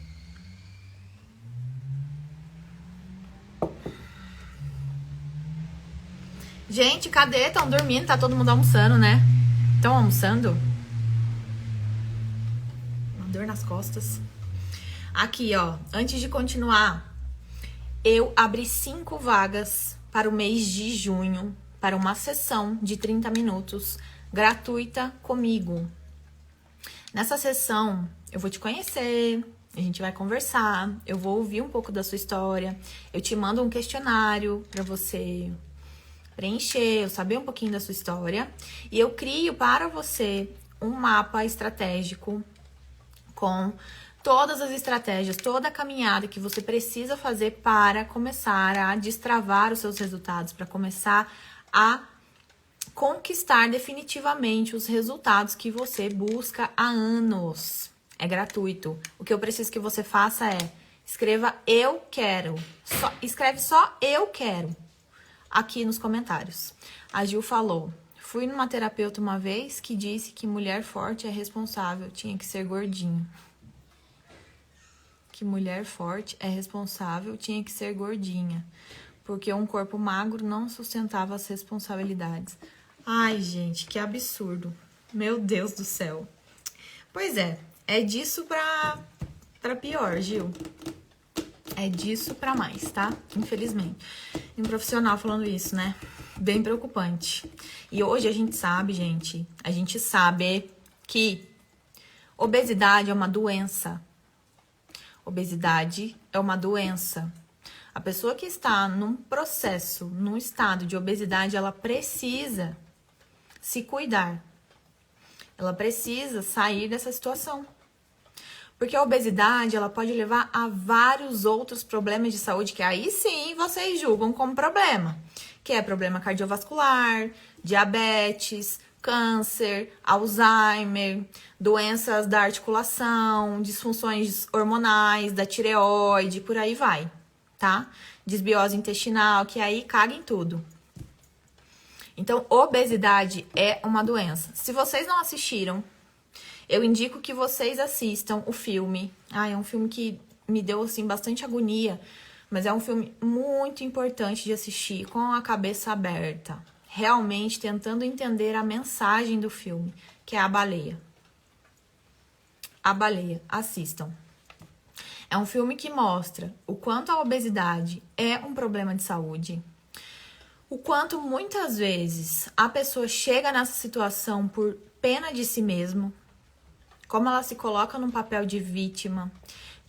Gente, cadê? Estão dormindo, tá todo mundo almoçando, né? Estão almoçando? Uma dor nas costas. Aqui, ó, antes de continuar, eu abri 5 vagas para o mês de junho, para uma sessão de 30 minutos, gratuita comigo. Nessa sessão, eu vou te conhecer, a gente vai conversar, eu vou ouvir um pouco da sua história, eu te mando um questionário para você preencher, eu saber um pouquinho da sua história, e eu crio para você um mapa estratégico com todas as estratégias, toda a caminhada que você precisa fazer para começar a destravar os seus resultados, para começar a conquistar definitivamente os resultados que você busca há anos. É gratuito. O que eu preciso que você faça é escreva eu quero. Escreve só eu quero aqui nos comentários. A Gil falou: fui numa terapeuta uma vez que disse que mulher forte é responsável, tinha que ser gordinho. Que mulher forte é responsável, tinha que ser gordinha. Porque um corpo magro não sustentava as responsabilidades. Ai, gente, que absurdo. Meu Deus do céu. Pois é disso pra pior, Gil. É disso pra mais, tá? Infelizmente. E um profissional falando isso, né? Bem preocupante. E hoje a gente sabe, gente, que obesidade é uma doença. Obesidade é uma doença. A pessoa que está num processo, num estado de obesidade, ela precisa se cuidar. Ela precisa sair dessa situação. Porque a obesidade, ela pode levar a vários outros problemas de saúde que aí sim vocês julgam como problema. Que é problema cardiovascular, diabetes, câncer, Alzheimer, doenças da articulação, disfunções hormonais, da tireoide, por aí vai, tá? Desbiose intestinal, que aí caga em tudo. Então, obesidade é uma doença. Se vocês não assistiram, eu indico que vocês assistam o filme. É um filme que me deu, assim, bastante agonia, mas é um filme muito importante de assistir, com a cabeça aberta. Realmente tentando entender a mensagem do filme, que é A Baleia. A Baleia, assistam. É um filme que mostra o quanto a obesidade é um problema de saúde, O quanto muitas vezes a pessoa chega nessa situação por pena de si mesmo, como ela se coloca num papel de vítima,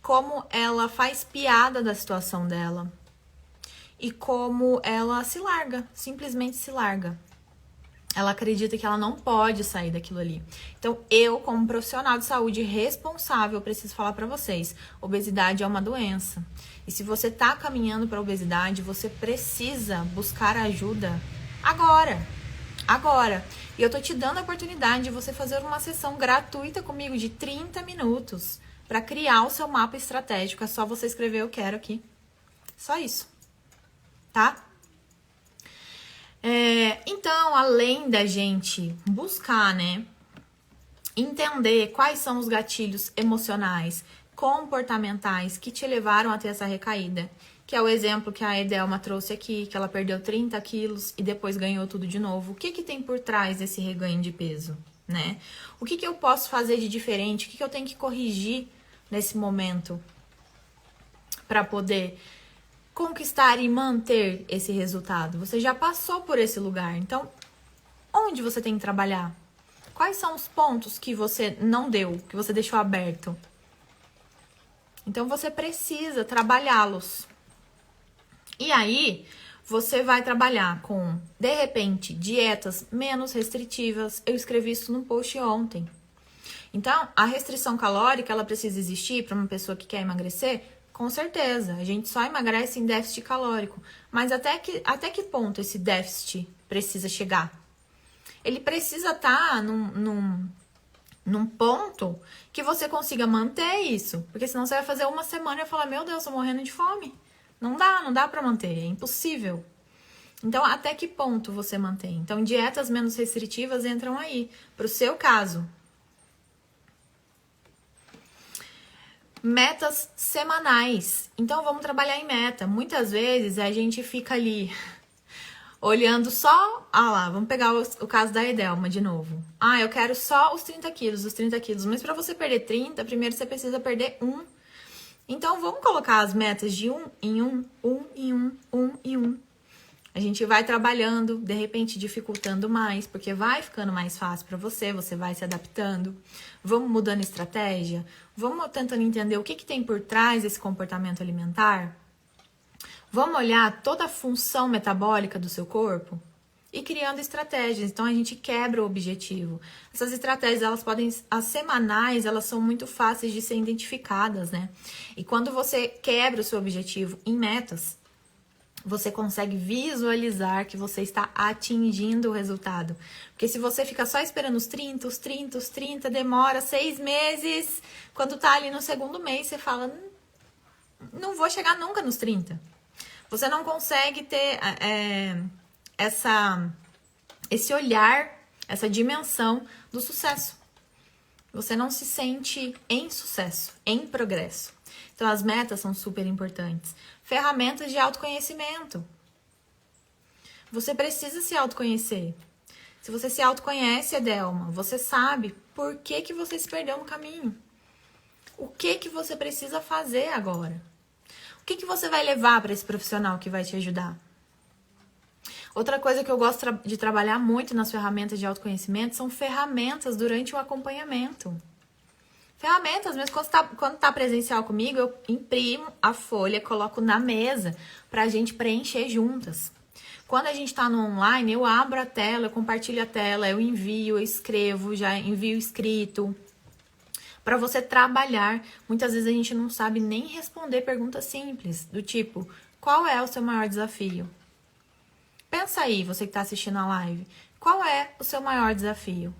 como ela faz piada da situação dela e como ela se larga, simplesmente se larga. Ela acredita que ela não pode sair daquilo ali. Então, eu, como profissional de saúde responsável, preciso falar pra vocês, obesidade é uma doença. E se você tá caminhando pra obesidade, você precisa buscar ajuda agora. Agora. E eu tô te dando a oportunidade de você fazer uma sessão gratuita comigo de 30 minutos pra criar o seu mapa estratégico. É só você escrever eu quero aqui. Só isso. Tá? Então, além da gente buscar, né, entender quais são os gatilhos emocionais, comportamentais que te levaram a ter essa recaída, que é o exemplo que a Edelma trouxe aqui, que ela perdeu 30 quilos e depois ganhou tudo de novo. O que que tem por trás desse reganho de peso, né? O que que eu posso fazer de diferente? O que que eu tenho que corrigir nesse momento para poder conquistar e manter esse resultado? Você já passou por esse lugar, então onde você tem que trabalhar? Quais são os pontos que você não deu, que você deixou aberto? Então você precisa trabalhá-los. E aí você vai trabalhar com, de repente, dietas menos restritivas. Eu escrevi isso num post ontem. Então, a restrição calórica, ela precisa existir para uma pessoa que quer emagrecer? Com certeza, a gente só emagrece em déficit calórico. Mas até que ponto esse déficit precisa chegar? Ele precisa estar num ponto que você consiga manter isso. Porque senão você vai fazer uma semana e falar, meu Deus, tô morrendo de fome. Não dá pra manter, é impossível. Então, até que ponto você mantém? Então, dietas menos restritivas entram aí, pro seu caso. Metas semanais. Então, vamos trabalhar em meta. Muitas vezes a gente fica ali olhando só... Ah lá, vamos pegar o caso da Edelma de novo. Ah, eu quero só os 30 quilos. Mas para você perder 30, primeiro você precisa perder 1. Então, vamos colocar as metas de 1 em 1, 1 em 1, 1 em 1. A gente vai trabalhando, de repente dificultando mais, porque vai ficando mais fácil para você, você vai se adaptando. Vamos mudando estratégia, vamos tentando entender o que tem por trás desse comportamento alimentar. Vamos olhar toda a função metabólica do seu corpo e criando estratégias. Então, a gente quebra o objetivo. Essas estratégias, as semanais, elas são muito fáceis de ser identificadas, né? E quando você quebra o seu objetivo em metas, você consegue visualizar que você está atingindo o resultado. Porque se você fica só esperando os 30, demora 6 meses. Quando tá ali no segundo mês, você fala, não vou chegar nunca nos 30. Você não consegue ter esse olhar, essa dimensão do sucesso. Você não se sente em sucesso, em progresso. Então, as metas são super importantes. Ferramentas de autoconhecimento. Você precisa se autoconhecer. Se você se autoconhece, Edelma, você sabe por que você se perdeu no caminho. O que você precisa fazer agora? O que você vai levar para esse profissional que vai te ajudar? Outra coisa que eu gosto de trabalhar muito nas ferramentas de autoconhecimento são ferramentas durante o acompanhamento. Ferramentas, mesmo quando tá presencial comigo, eu imprimo a folha, coloco na mesa pra gente preencher juntas. Quando a gente tá no online, eu abro a tela, eu compartilho a tela, eu envio, eu escrevo, já envio escrito. Pra você trabalhar, muitas vezes a gente não sabe nem responder perguntas simples, do tipo, qual é o seu maior desafio? Pensa aí, você que tá assistindo a live, qual é o seu maior desafio?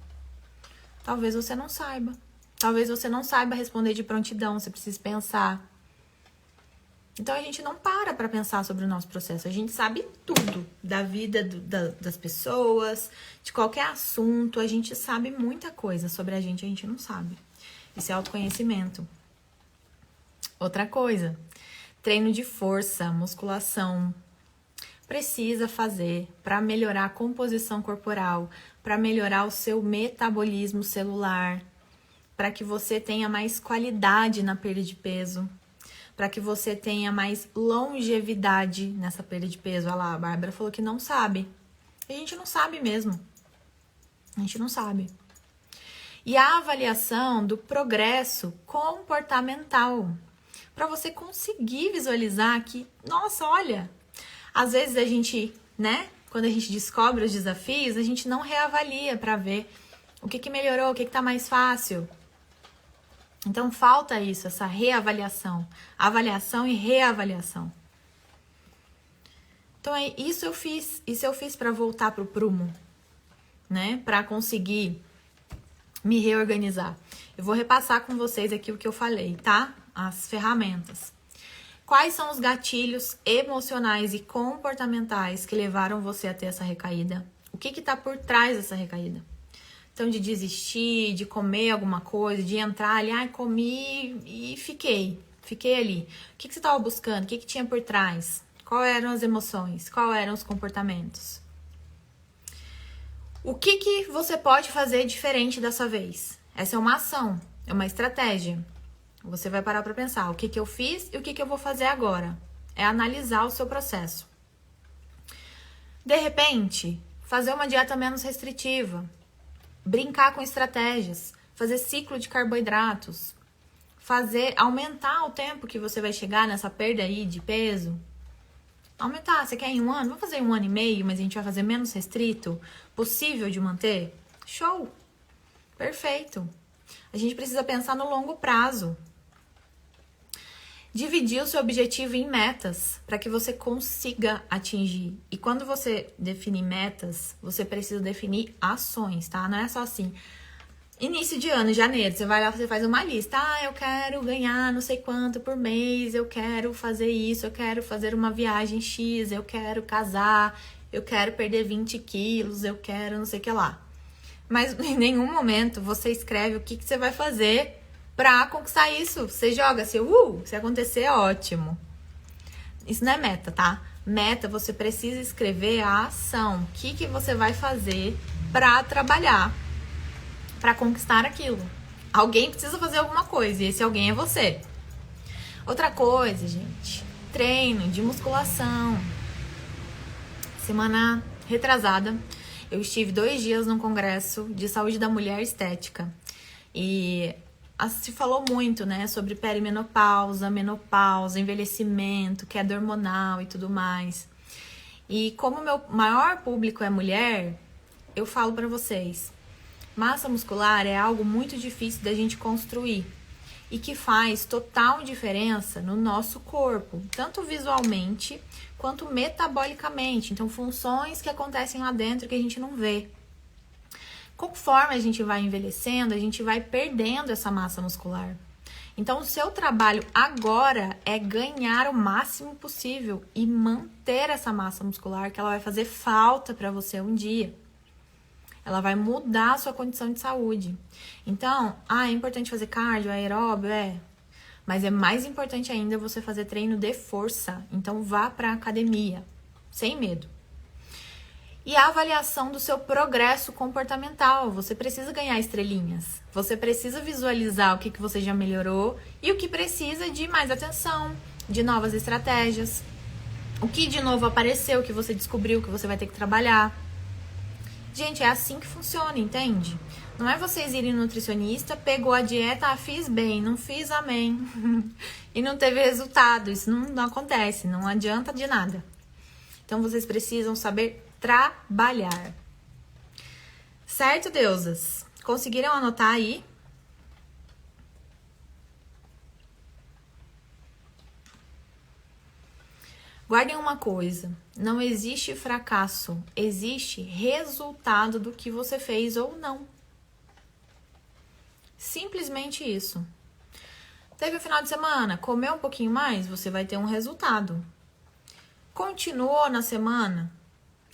Talvez você não saiba. Talvez você não saiba responder de prontidão, você precisa pensar. Então, a gente não para pensar sobre o nosso processo. A gente sabe tudo da vida das pessoas, de qualquer assunto. A gente sabe muita coisa sobre a gente não sabe. Isso é autoconhecimento. Outra coisa, treino de força, musculação. Precisa fazer para melhorar a composição corporal, para melhorar o seu metabolismo celular, para que você tenha mais qualidade na perda de peso. para que você tenha mais longevidade nessa perda de peso. Olha lá, a Bárbara falou que não sabe. A gente não sabe mesmo. A gente não sabe. E a avaliação do progresso comportamental, para você conseguir visualizar que, nossa, olha, às vezes a gente, né, quando a gente descobre os desafios, a gente não reavalia para ver o que melhorou, o que tá mais fácil. Então falta isso, essa reavaliação, avaliação e reavaliação. Então isso eu fiz para voltar pro prumo, né, para conseguir me reorganizar. Eu vou repassar com vocês aqui o que eu falei, tá? As ferramentas. Quais são os gatilhos emocionais e comportamentais que levaram você a ter essa recaída? O que tá por trás dessa recaída? Então, de desistir, de comer alguma coisa, de entrar ali, comi e fiquei ali. O que você estava buscando? O que tinha por trás? Quais eram as emoções? Quais eram os comportamentos? O que você pode fazer diferente dessa vez? Essa é uma ação, é uma estratégia. Você vai parar para pensar o que eu fiz e o que eu vou fazer agora. É analisar o seu processo. De repente, fazer uma dieta menos restritiva. Brincar com estratégias. Fazer ciclo de carboidratos. Aumentar o tempo que você vai chegar nessa perda aí de peso. Aumentar, você quer em 1 ano? Vamos fazer em 1 ano e meio, mas a gente vai fazer menos restrito? Possível de manter? Show! Perfeito! A gente precisa pensar no longo prazo. Dividir o seu objetivo em metas para que você consiga atingir. E quando você definir metas, você precisa definir ações, tá? Não é só assim. Início de ano, janeiro, você vai lá, você faz uma lista. Eu quero ganhar não sei quanto por mês, eu quero fazer isso, eu quero fazer uma viagem X, eu quero casar, eu quero perder 20 quilos, eu quero não sei o que lá. Mas em nenhum momento você escreve o que você vai fazer pra conquistar isso. Você joga assim, se acontecer, ótimo. Isso não é meta, tá? Meta, você precisa escrever a ação. O que você vai fazer pra trabalhar, pra conquistar aquilo. Alguém precisa fazer alguma coisa e esse alguém é você. Outra coisa, gente, treino de musculação. Semana retrasada, eu estive 2 dias num congresso de saúde da mulher estética. E se falou muito, né, sobre perimenopausa, menopausa, envelhecimento, queda hormonal e tudo mais. E como meu maior público é mulher, eu falo pra vocês, massa muscular é algo muito difícil da gente construir e que faz total diferença no nosso corpo, tanto visualmente quanto metabolicamente. Então, funções que acontecem lá dentro que a gente não vê. Conforme a gente vai envelhecendo, a gente vai perdendo essa massa muscular. Então, o seu trabalho agora é ganhar o máximo possível e manter essa massa muscular, que ela vai fazer falta para você um dia. Ela vai mudar a sua condição de saúde. Então, é importante fazer cardio, aeróbio, mas é mais importante ainda você fazer treino de força. Então, vá para a academia, sem medo. E a avaliação do seu progresso comportamental. Você precisa ganhar estrelinhas. Você precisa visualizar o que você já melhorou e o que precisa de mais atenção, de novas estratégias. O que de novo apareceu, o que você descobriu, que você vai ter que trabalhar. Gente, é assim que funciona, entende? Não é vocês irem no nutricionista, pegou a dieta, fiz bem, não fiz, amém. E não teve resultado. Isso não acontece, não adianta de nada. Então, vocês precisam saber trabalhar. Certo, deusas? Conseguiram anotar aí? Guardem uma coisa, não existe fracasso, existe resultado do que você fez ou não. Simplesmente isso. Teve o final de semana, comeu um pouquinho mais, você vai ter um resultado. Continuou na semana,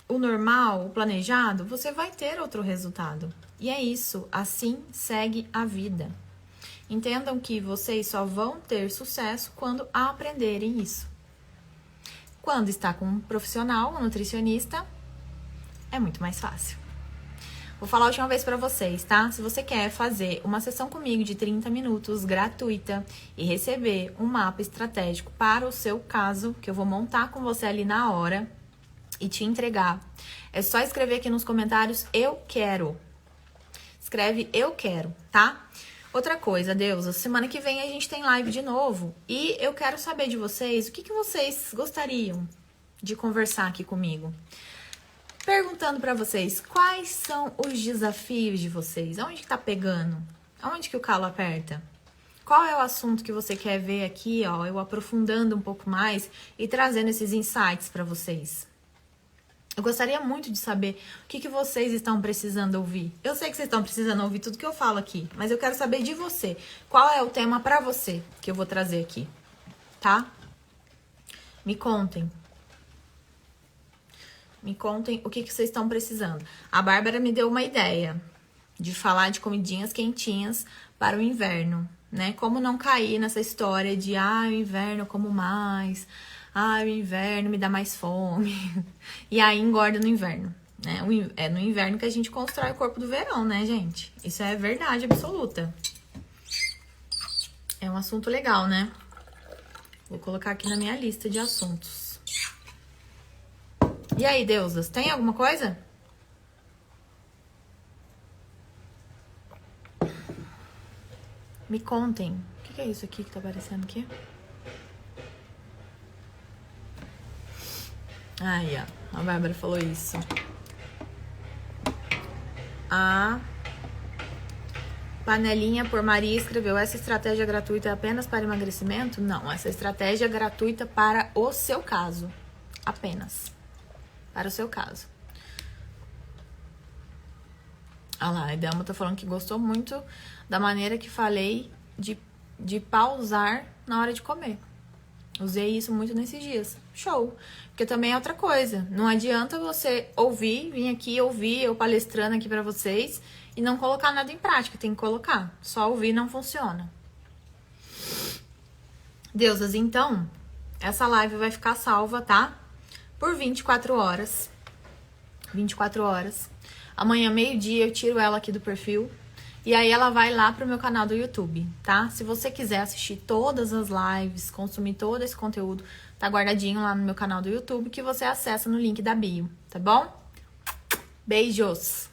o normal, o planejado, você vai ter outro resultado. E é isso, assim segue a vida. Entendam que vocês só vão ter sucesso quando aprenderem isso. Quando está com um profissional, um nutricionista, é muito mais fácil. Vou falar a última vez pra vocês, tá? Se você quer fazer uma sessão comigo de 30 minutos gratuita e receber um mapa estratégico para o seu caso, que eu vou montar com você ali na hora e te entregar, é só escrever aqui nos comentários eu quero. Escreve eu quero, tá? Outra coisa, Deusa, semana que vem a gente tem live de novo e eu quero saber de vocês o que vocês gostariam de conversar aqui comigo. Perguntando pra vocês, quais são os desafios de vocês? Aonde que tá pegando? Aonde que o calo aperta? Qual é o assunto que você quer ver aqui, ó, eu aprofundando um pouco mais e trazendo esses insights pra vocês? Eu gostaria muito de saber o que vocês estão precisando ouvir. Eu sei que vocês estão precisando ouvir tudo que eu falo aqui, mas eu quero saber de você. Qual é o tema pra você que eu vou trazer aqui, tá? Me contem. Me contem o que vocês estão precisando. A Bárbara me deu uma ideia de falar de comidinhas quentinhas para o inverno, né? Como não cair nessa história de, o inverno eu como mais, o inverno me dá mais fome. E aí engorda no inverno, né? É no inverno que a gente constrói o corpo do verão, né, gente? Isso é verdade absoluta. É um assunto legal, né? Vou colocar aqui na minha lista de assuntos. E aí, deusas, tem alguma coisa? Me contem. O que é isso aqui que tá aparecendo aqui? Aí, ó. A Bárbara falou isso. A Panelinha por Maria escreveu: essa estratégia gratuita é apenas para emagrecimento? Não, essa estratégia é gratuita para o seu caso. Apenas. Para o seu caso. Olha lá, a Delma tá falando que gostou muito da maneira que falei de pausar na hora de comer. Usei isso muito nesses dias. Show! Porque também é outra coisa. Não adianta você vir aqui ouvir eu palestrando aqui pra vocês e não colocar nada em prática. Tem que colocar. Só ouvir não funciona. Deusas, então, essa live vai ficar salva, tá? Por 24 horas. 24 horas. Amanhã, meio-dia, eu tiro ela aqui do perfil. E aí ela vai lá pro meu canal do YouTube, tá? Se você quiser assistir todas as lives, consumir todo esse conteúdo, tá guardadinho lá no meu canal do YouTube, que você acessa no link da bio, tá bom? Beijos!